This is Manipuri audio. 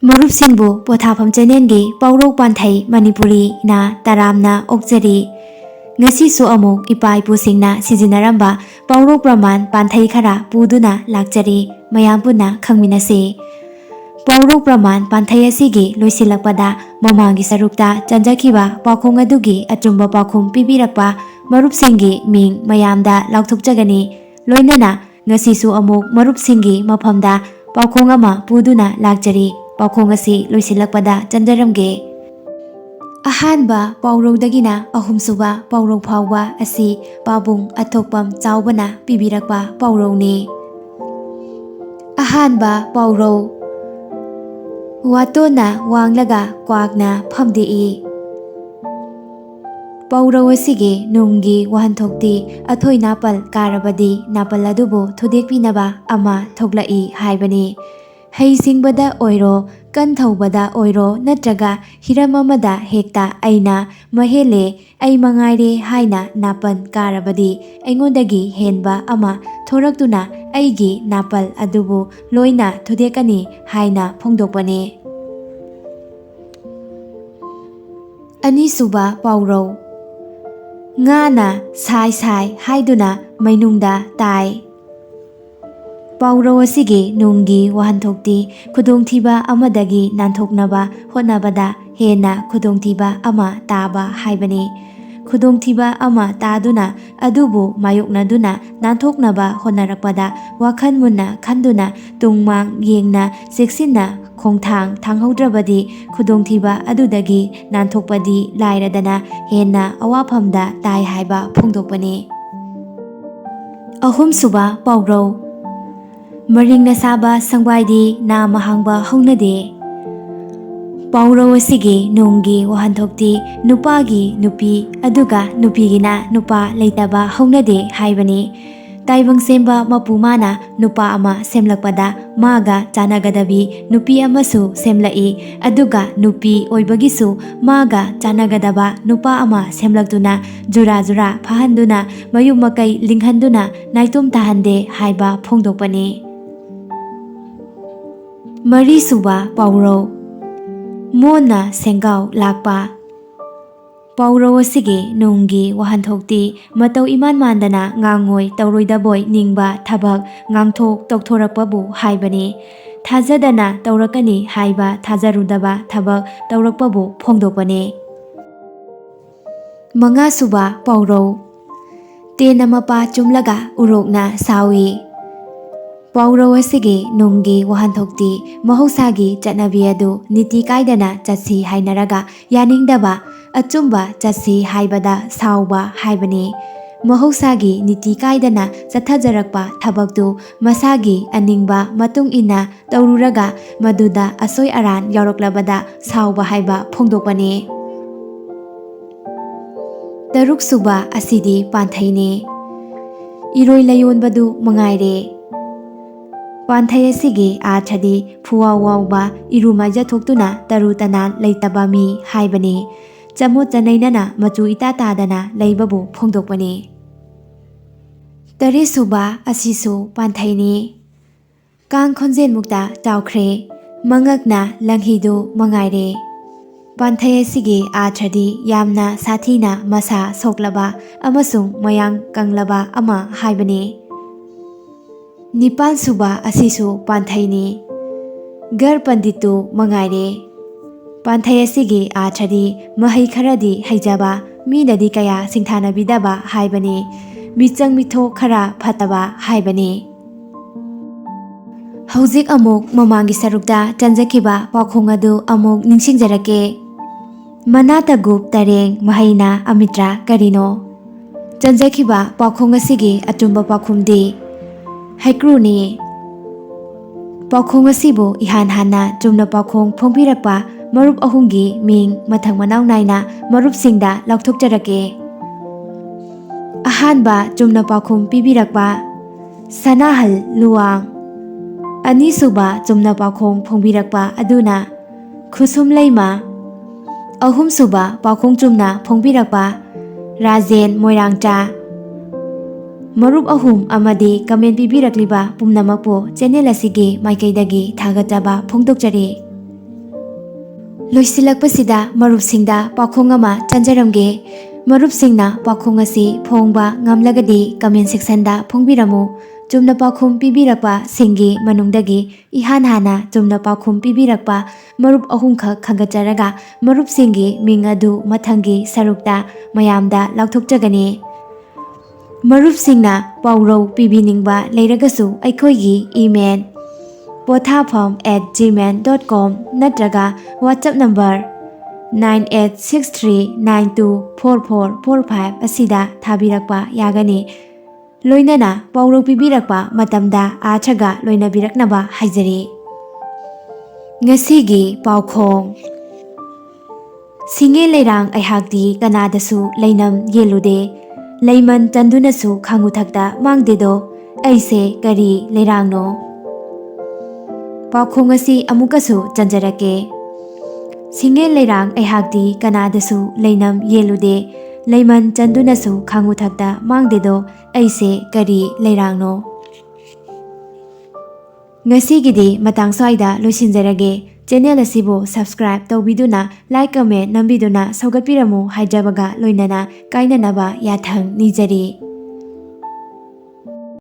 ꯃꯔꯨꯞꯁꯤꯡꯕꯨ ꯄꯣꯊꯥꯐꯝ ꯆꯦꯅꯦꯜꯒꯤ ꯄꯥꯎꯔꯧ ꯄꯥꯟꯊꯩ ꯃꯅꯤꯄꯨꯔꯤ ꯅ ꯇꯔꯥꯝꯅ ꯑꯣꯛꯆꯔꯤ꯫ ꯉꯁꯤꯁꯨ ꯑꯃꯨꯛ ꯏꯄꯥ ꯏꯄꯨꯁꯤꯡꯅ ꯁꯤꯖꯤꯟꯅꯔꯝꯕ ꯄꯥꯎꯔꯧ ꯄ꯭ꯔꯃꯥꯟ ꯄꯥꯟꯊꯩ ꯈꯔ ꯄꯨꯗꯨꯅ ꯂꯥꯛꯆꯔꯤ, ꯃꯌꯥꯝ ꯄꯨꯟꯅ ꯈꯪꯃꯤꯟꯅꯁꯤ꯫ ꯄꯥꯎꯔꯧ ꯄ꯭ꯔꯃꯥꯟ ꯄꯥꯟꯊꯩ ꯑꯁꯤꯒꯤ ꯂꯣꯏꯁꯤꯜꯂꯛꯄꯗ ꯃꯃꯥꯡꯒꯤ ꯁꯔꯨꯛꯇ ꯆꯟꯖꯈꯤꯕ ꯄꯥꯎꯈꯨꯝ ꯑꯗꯨꯒꯤ ꯑꯆꯨꯝꯕ ꯄꯥꯎꯈꯨꯝ ꯄꯤꯕꯤꯔꯛꯄ ꯃꯔꯨꯞꯁꯤꯡꯒꯤ ꯃꯤꯡ ꯃꯌꯥꯝꯗ ꯂꯥꯎꯊꯣꯛꯆꯒꯅꯤ꯫ ꯂꯣꯏꯅꯅ ꯉꯁꯤꯁꯨ ꯑꯃꯨꯛ ꯃꯔꯨꯞꯁꯤꯡꯒꯤ ꯃꯐꯝꯗ ꯄꯥꯎꯈꯨꯝ ꯑꯃ ꯄꯨꯗꯨꯅ ꯂꯥꯛꯆꯔꯤ꯫ ꯄꯥꯎꯈꯨꯝ ꯑꯁꯤ ꯂꯣꯏꯁꯤꯜꯂꯛꯄꯗ ꯆꯟꯖꯔꯝꯒꯦ꯫ ꯑꯍꯥꯟꯕ ꯄꯥꯎꯔꯧꯗꯒꯤꯅ ꯑꯍꯨꯝꯁꯨꯕ ꯄꯥꯎꯔꯧ ꯐꯥꯎꯕ ꯑꯁꯤ ꯄꯥꯕꯨꯡ ꯑꯊꯣꯛꯄꯝ ꯆꯥꯎꯕꯅ ꯄꯤꯕꯤꯔꯛꯄ ꯄꯥꯎꯔꯧꯅꯤ꯫ ꯑꯍꯥꯟꯕ ꯄꯥꯎꯔꯧ: ꯋꯥꯇꯣꯟꯅ ꯋꯥꯡꯂꯒ ꯀ꯭ꯋꯥꯛꯅ ꯐꯝꯗꯦꯛꯏ꯫ ꯄꯥꯎꯔꯧ ꯑꯁꯤꯒꯤ ꯅꯨꯡꯒꯤ ꯋꯥꯍꯟꯊꯣꯛꯇꯤ ꯑꯊꯣꯏ ꯅꯥꯄꯜ ꯀꯥꯔꯕꯗꯤ ꯅꯥꯄꯜ ꯑꯗꯨꯕꯨ ꯊꯨꯗꯦꯛꯄꯤꯅꯕ ꯑꯃ ꯊꯣꯛꯂꯛꯏ ꯍꯥꯏꯕꯅꯤ꯫ ꯍꯩꯁꯤꯡꯕꯗ ꯑꯣꯏꯔꯣ, ꯀꯟ ꯊꯧꯕꯗ ꯑꯣꯏꯔꯣ ꯅꯠꯇ꯭ꯔꯒ ꯍꯤꯔꯝ ꯑꯃꯗ ꯍꯦꯛꯇ ꯑꯩꯅ ꯃꯍꯦꯜꯂꯦ, ꯑꯩ ꯃꯉꯥꯏꯔꯦ ꯍꯥꯏꯅ ꯅꯥꯄꯜ ꯀꯥꯔꯕꯗꯤ ꯑꯩꯉꯣꯟꯗꯒꯤ ꯍꯦꯟꯕ ꯑꯃ ꯊꯣꯔꯛꯇꯨꯅ ꯑꯩꯒꯤ ꯅꯥꯄꯜ ꯑꯗꯨꯕꯨ ꯂꯣꯏꯅ ꯊꯨꯗꯦꯛꯀꯅꯤ ꯍꯥꯏꯅ ꯐꯣꯡꯗꯣꯛꯄꯅꯤ꯫ ꯑꯅꯤꯁꯨꯕ ꯄꯥꯎꯔꯧ: ꯉꯥꯅ ꯁꯥꯏ ꯁꯥꯏ ꯍꯥꯏꯗꯨꯅ ꯃꯩꯅꯨꯡꯗ ꯇꯥꯏ꯫ ꯄꯥꯎꯔꯧ ꯑꯁꯤꯒꯤ ꯅꯨꯡꯒꯤ ꯋꯥꯍꯟꯊꯣꯛꯇꯤ ꯈꯨꯗꯣꯡꯊꯤꯕ ꯑꯃꯗꯒꯤ ꯅꯥꯟꯊꯣꯛꯅꯕ ꯍꯣꯠꯅꯕꯗ ꯍꯦꯟꯅ ꯈꯨꯗꯣꯡꯊꯤꯕ ꯑꯃ ꯇꯥꯕ ꯍꯥꯏꯕꯅꯤ꯫ ꯈꯨꯗꯣꯡꯊꯤꯕ ꯑꯃ ꯇꯥꯗꯨꯅ ꯑꯗꯨꯕꯨ ꯃꯥꯌꯣꯛꯅꯗꯨꯅ ꯅꯥꯟꯊꯣꯛꯅꯕ ꯍꯣꯠꯅꯔꯛꯄꯗ ꯋꯥꯈꯜ ꯃꯨꯟꯅ ꯈꯟꯗꯨꯅ ꯇꯨꯡ ꯃꯥꯡ ꯌꯦꯡꯅ ꯆꯦꯛꯁꯤꯟꯅ ꯈꯣꯡꯊꯥꯡ ꯊꯥꯡꯍꯧꯗ꯭ꯔꯕꯗꯤ ꯈꯨꯗꯣꯡꯊꯤꯕ ꯑꯗꯨꯗꯒꯤ ꯅꯥꯟꯊꯣꯛꯄꯗꯤ ꯂꯥꯏꯔꯗꯅ ꯍꯦꯟꯅ ꯑꯋꯥꯐꯝꯗ ꯇꯥꯏ ꯍꯥꯏꯕ ꯐꯣꯡꯗꯣꯛꯄꯅꯤ꯫ ꯑꯍꯨꯝꯁꯨꯕ ꯄꯥꯎꯔꯧ: ꯃꯔꯤꯡꯅ ꯁꯥꯕ ꯁꯪꯕꯥꯏꯗꯤ ꯅꯥꯝꯃ ꯍꯥꯡꯕ ꯍꯧꯅꯗꯦ꯫ ꯄꯥꯎꯔꯧ ꯑꯁꯤꯒꯤ ꯅꯨꯡꯒꯤ ꯋꯥꯍꯟꯊꯣꯛꯇꯤ ꯅꯨꯄꯥꯒꯤ ꯅꯨꯄꯤ ꯑꯗꯨꯒ ꯅꯨꯄꯤꯒꯤꯅ ꯅꯨꯄꯥ ꯂꯩꯇꯕ ꯍꯧꯅꯗꯦ ꯍꯥꯏꯕꯅꯤ꯫ ꯇꯥꯏꯕꯪ ꯁꯦꯝꯕ ꯃꯄꯨꯃꯥꯅ ꯅꯨꯄꯥ ꯑꯃ ꯁꯦꯝꯂꯛꯄꯗ ꯃꯥꯒ ꯆꯥꯟꯅꯒꯗꯕꯤ ꯅꯨꯄꯤ ꯑꯃꯁꯨ ꯁꯦꯝꯂꯛꯏ, ꯑꯗꯨꯒ ꯅꯨꯄꯤ ꯑꯣꯏꯕꯒꯤꯁꯨ ꯃꯥꯒ ꯆꯥꯟꯅꯒꯗꯕ ꯅꯨꯄꯥ ꯑꯃ ꯁꯦꯝꯂꯛꯇꯨꯅ ꯖꯨꯔꯥ ꯖꯨꯔꯥ ꯐꯥꯍꯟꯗꯨꯅ ꯃꯌꯨꯝ ꯃꯀꯩ ꯂꯤꯡꯍꯟꯗꯨꯅ ꯅꯥꯏꯇꯣꯝ ꯇꯥꯍꯟꯗꯦ ꯍꯥꯏꯕ ꯐꯣꯡꯗꯣꯛꯄꯅꯤ꯫ ꯃꯔꯤꯁꯨꯕ ꯄꯥꯎꯔꯧ: ꯃꯣꯟꯅ ꯁꯦꯡꯒꯥꯎ ꯂꯥꯛꯄ꯫ ꯄꯥꯎꯔꯧ ꯑꯁꯤꯒꯤ ꯅꯨꯡꯒꯤ ꯋꯥꯍꯟꯊꯣꯛꯇꯤ ꯃꯇꯧ ꯏꯃꯥꯟ ꯃꯥꯟꯗꯅ ꯉꯥꯡꯉꯣꯏ ꯇꯧꯔꯣꯏꯗꯕꯣꯏ ꯅꯤꯡꯕ ꯊꯕꯛ ꯉꯥꯡꯊꯣꯛ ꯇꯧꯊꯣꯔꯛꯄꯕꯨ ꯍꯥꯏꯕꯅꯤ꯫ ꯊꯥꯖꯗꯅ ꯇꯧꯔꯛꯀꯅꯤ ꯍꯥꯏꯕ ꯊꯥꯖꯔꯨꯗꯕ ꯊꯕꯛ ꯇꯧꯔꯛꯄꯕꯨ ꯐꯣꯡꯗꯣꯛꯄꯅꯤ꯫ ꯃꯉꯥꯁꯨꯕ ꯄꯥꯎꯔꯧ: ꯇꯦꯟꯅ ꯃꯄꯥ ꯆꯨꯝꯂꯒ ꯎꯔꯣꯛꯅ ꯁꯥꯎꯏ꯫ ꯄꯥꯎꯔꯧ ꯑꯁꯤꯒꯤ ꯅꯨꯡꯒꯤ ꯋꯥꯍꯟꯊꯣꯛꯇꯤ ꯃꯍꯧꯁꯥꯒꯤ ꯆꯠꯅꯕꯤ ꯑꯗꯨ ꯅꯤꯇꯤ ꯀꯥꯏꯗꯅ ꯆꯠꯁꯤ ꯍꯥꯏꯅꯔꯒ ꯌꯥꯅꯤꯡꯗꯕ ꯑꯆꯨꯝꯕ ꯆꯠꯁꯤ ꯍꯥꯏꯕꯗ ꯁꯥꯎꯕ ꯍꯥꯏꯕꯅꯤ꯫ ꯃꯍꯧꯁꯥꯒꯤ ꯅꯤꯇꯤ ꯀꯥꯏꯗꯅ ꯆꯠꯊꯖꯔꯛꯄ ꯊꯕꯛꯇꯨ ꯃꯁꯥꯒꯤ ꯑꯅꯤꯡꯕ ꯃꯇꯨꯡ ꯏꯟꯅ ꯇꯧꯔꯨꯔꯒ ꯃꯗꯨꯗ ꯑꯁꯣꯏ ꯑꯔꯥꯟ ꯌꯥꯎꯔꯛꯂꯕꯗ ꯁꯥꯎꯕ ꯍꯥꯏꯕ ꯐꯣꯡꯗꯣꯛꯄꯅꯤ꯫ ꯇꯔꯨꯛꯁꯨꯕ ꯑꯁꯤꯗꯤ ꯄꯥꯟꯊꯩꯅꯤ: ꯏꯔꯣꯏ ꯂꯩꯌꯣꯟꯕꯗꯨ ꯃꯉꯥꯏꯔꯦ꯫ ꯄꯥꯟꯊꯩ ꯑꯁꯤꯒꯤ ꯑꯥꯔꯊꯗꯤ ꯐꯨꯋꯥꯎ ꯋꯥꯎꯕ, ꯏꯔꯨ ꯃꯥꯏꯖꯊꯣꯛꯇꯨꯅ ꯇꯔꯨ ꯇꯅꯥꯟ ꯂꯩꯇꯕ ꯃꯤ ꯍꯥꯏꯕꯅꯤ꯫ ꯆꯃꯣꯠ ꯆꯅꯩꯅꯅ ꯃꯆꯨ ꯏꯇꯥ ꯇꯥꯗꯅ ꯂꯩꯕꯕꯨ ꯐꯣꯡꯗꯣꯛꯄꯅꯤ꯫ ꯇꯔꯦꯠꯁꯨꯕ ꯑꯁꯤꯁꯨ ꯄꯥꯟꯊꯩꯅꯤ: ꯀꯥꯡ ꯈꯣꯟꯖꯦꯜꯃꯨꯛꯇ ꯆꯥꯎꯈ꯭ꯔꯦ, ꯃꯉꯛꯅ ꯂꯪꯍꯤꯗꯨ ꯃꯉꯥꯏꯔꯦ꯫ ꯄꯥꯟꯊꯩ ꯑꯁꯤꯒꯤ ꯑꯥꯔꯊꯗꯤ ꯌꯥꯝꯅ ꯁꯥꯊꯤꯅ ꯃꯁꯥ ꯁꯣꯛꯂꯕ ꯑꯃꯁꯨꯡ ꯃꯌꯥꯡ ꯀꯪꯂꯕ ꯑꯃ ꯍꯥꯏꯕꯅꯤ꯫ ꯅꯤꯄꯥꯜꯁꯨꯕ ꯑꯁꯤꯁꯨ ꯄꯥꯟꯊꯩꯅꯤ: ꯒꯔ ꯄꯟꯗꯤꯠꯇꯨ ꯃꯉꯥꯏꯔꯦ꯫ ꯄꯥꯟꯊꯩ ꯑꯁꯤꯒꯤ ꯑꯥꯔꯊꯗꯤ ꯃꯍꯩ ꯈꯔꯗꯤ ꯍꯩꯖꯕ, ꯃꯤꯅꯗꯤ ꯀꯌꯥ ꯁꯤꯡꯊꯥꯅꯕꯤꯗꯕ ꯍꯥꯏꯕꯅꯤ꯫ ꯃꯤꯆꯪ ꯃꯤꯊꯣꯛ ꯈꯔ ꯐꯠꯇꯕ ꯍꯥꯏꯕꯅꯤ꯫ ꯍꯧꯖꯤꯛ ꯑꯃꯨꯛ ꯃꯃꯥꯡꯒꯤ ꯁꯔꯨꯛꯇ ꯆꯟꯖꯈꯤꯕ ꯄꯥꯎꯈꯨꯝ ꯑꯗꯨ ꯑꯃꯨꯛ ꯅꯤꯡꯁꯤꯡꯖꯔꯛꯀꯦ꯫ ꯃꯅꯥꯇꯒꯨꯞ ꯇꯔꯦꯡ ꯃꯍꯩꯅ ꯑꯃꯤꯇ꯭ꯔ ꯀꯔꯤꯅꯣ? ꯆꯟꯖꯈꯤꯕ ꯄꯥꯎꯈꯨꯝ ꯑꯁꯤꯒꯤ ꯑꯆꯨꯝꯕ ꯄꯥꯎꯈꯨꯝꯗꯤ ꯍꯩꯀ꯭ꯔꯨꯅꯤ꯫ ꯄꯥꯎꯈꯨꯝ ꯑꯁꯤꯕꯨ ꯏꯍꯥꯟ ꯍꯥꯟꯅ ꯆꯨꯝꯅ ꯄꯥꯎꯈꯨꯝ ꯐꯣꯡꯕꯤꯔꯛꯄ ꯃꯔꯨꯞ ꯑꯍꯨꯝꯒꯤ ꯃꯤꯡ ꯃꯊꯪ ꯃꯅꯥꯎ ナꯏꯅ ꯃꯔꯨꯞꯁꯤꯡꯗ ꯂꯥꯎꯊꯣꯛꯆꯔꯛꯀꯦ꯫ ꯑꯍꯥꯟꯕ ꯆꯨꯝꯅ ꯄꯥꯎꯈꯨꯝ ꯄꯤꯕꯤꯔꯛꯄ ꯁꯅꯥꯍꯜ ꯂꯨꯋꯥꯡ꯫ ꯑꯅꯤꯁꯨꯕ ꯆꯨꯝꯅ ꯄꯥꯎꯈꯨꯝ ꯐꯣꯡꯕꯤꯔꯛꯄ ꯑꯗꯨꯅ ꯈꯨꯁꯨꯝꯂꯩꯃ꯫ ꯑꯍꯨꯝꯁꯨꯕ ꯄꯥꯎꯈꯨꯝ ꯆꯨꯝꯅ ꯐꯣꯡꯕꯤꯔꯛꯄ ꯔꯥꯖꯦꯟ ꯃꯣꯏꯔꯥꯡꯆꯥ꯫ ꯃꯔꯨꯞ ꯑꯍꯨꯝ ꯑꯃꯗꯤ ꯀꯃꯦꯟ ꯄꯤꯕꯤꯔꯛꯂꯤꯕ ꯄꯨꯝꯅꯃꯛꯄꯨ ꯆꯦꯅꯦꯜ ꯑꯁꯤꯒꯤ ꯃꯥꯏꯀꯩꯗꯒꯤ ꯊꯥꯒꯠꯆꯕ ꯐꯣꯡꯗꯣꯛꯆꯔꯤ꯫ ꯂꯣꯏꯁꯤꯜꯂꯛꯄꯁꯤꯗ ꯃꯔꯨꯞꯁꯤꯡꯗ ꯄꯥꯎꯈꯣꯡ ꯑꯃ ꯆꯟꯖꯔꯝꯒꯦ꯫ ꯃꯔꯨꯞꯁꯤꯡꯅ ꯄꯥꯎꯈꯣꯡ ꯑꯁꯤ ꯐꯣꯡꯕ ꯉꯝꯂꯒꯗꯤ ꯀꯃꯦꯟ ꯁꯦꯛꯁꯟꯗ ꯐꯣꯡꯕꯤꯔꯝꯃꯨ꯫ ꯆꯨꯝꯅ ꯄꯥꯎꯈꯨꯝ ꯄꯤꯕꯤꯔꯛꯄ ꯁꯤꯡꯒꯤ ꯃꯅꯨꯡꯗꯒꯤ ꯏꯍꯥꯟ ꯍꯥꯟꯅ ꯆꯨꯝꯅ ꯄꯥꯎꯈꯨꯝ ꯄꯤꯕꯤꯔꯛꯄ ꯃꯔꯨꯞ ꯑꯍꯨꯝꯈꯛ ꯈꯟꯒꯠꯆꯔꯒ ꯃꯔꯨꯞꯁꯤꯡꯒꯤ ꯃꯤꯡ ꯑꯗꯨ ꯃꯊꯪꯒꯤ ꯁꯔꯨꯛꯇ ꯃꯌꯥꯝꯗ ꯂꯥꯎꯊꯣꯛꯆꯒꯅꯤ꯫ ꯃꯔꯨꯞꯁꯤꯡꯅ ꯄꯥꯎꯔꯧ ꯄꯤꯕꯤꯅꯤꯡꯕ ꯂꯩꯔꯒꯁꯨ ꯑꯩꯈꯣꯏꯒꯤ ꯏꯃꯦꯜ pothapam@gmail.com ꯅꯠꯇ꯭ꯔꯒ ꯋꯥꯆꯞ ꯅꯝꯕꯔ 9863924445 ꯑꯁꯤꯗ ꯊꯥꯕꯤꯔꯛꯄ ꯌꯥꯒꯅꯤ꯫ ꯂꯣꯏꯅꯅ ꯄꯥꯎꯔꯧ ꯄꯤꯕꯤꯔꯛꯄ ꯃꯇꯝꯗ ꯑꯥꯔꯊꯒ ꯂꯣꯏꯅꯕꯤꯔꯛꯅꯕ ꯍꯥꯏꯖꯔꯤ꯫ ꯉꯁꯤꯒꯤ ꯄꯥꯎꯈꯣꯡ ꯁꯤꯡꯉꯦ ꯂꯩꯔꯥꯡ ꯑꯩꯍꯥꯛꯇꯤ ꯀꯅꯥꯗꯁꯨ ꯂꯩꯅꯝ ꯌꯦꯜꯂꯨꯗꯦ, ꯂꯩꯃꯟ ꯆꯟꯗꯨꯅꯁꯨ ꯈꯥꯡꯉꯨꯊꯛꯇ ꯃꯥꯡꯗꯦꯗꯣ, ꯑꯩꯁꯦ ꯀꯔꯤ ꯂꯩꯔꯥꯡꯅꯣ? ꯄꯥꯎꯈꯣꯡ ꯑꯁꯤ ꯑꯃꯨꯛꯀꯁꯨ ꯆꯟꯖꯔꯛꯀꯦ꯫ ꯁꯤꯡꯉꯦ ꯂꯩꯔꯥꯡ ꯑꯩꯍꯥꯛꯇꯤ ꯀꯅꯥꯗꯁꯨ ꯂꯩꯅꯝ ꯌꯦꯜꯂꯨꯗꯦ, ꯂꯩꯃꯟ ꯆꯟꯗꯨꯅꯁꯨ ꯈꯥꯡꯉꯨꯊꯛꯇ ꯃꯥꯡꯗꯦꯗꯣ, ꯑꯩꯁꯦ ꯀꯔꯤ ꯂꯩꯔꯥꯡꯅꯣ? ꯉꯁꯤꯒꯤꯗꯤ ꯃꯇꯥꯡ ꯁ꯭ꯋꯥꯏꯗ ꯂꯣꯏꯁꯤꯟꯖꯔꯒꯦ꯫ ꯆꯦꯅꯦꯜ ꯑꯁꯤꯕꯨ ꯁꯕꯁꯀ꯭ꯔꯥꯏꯕ ꯇꯧꯕꯤꯗꯨꯅ ꯂꯥꯏꯛ ꯀꯃꯦꯟ ꯅꯝꯕꯤꯗꯨꯅ ꯁꯧꯒꯠꯄꯤꯔꯝꯃꯨ ꯍꯥꯏꯖꯕꯒ ꯂꯣꯏꯅꯅ ꯀꯥꯏꯅꯅꯕ ꯌꯥꯊꯪ ꯅꯤꯖꯔꯤ꯫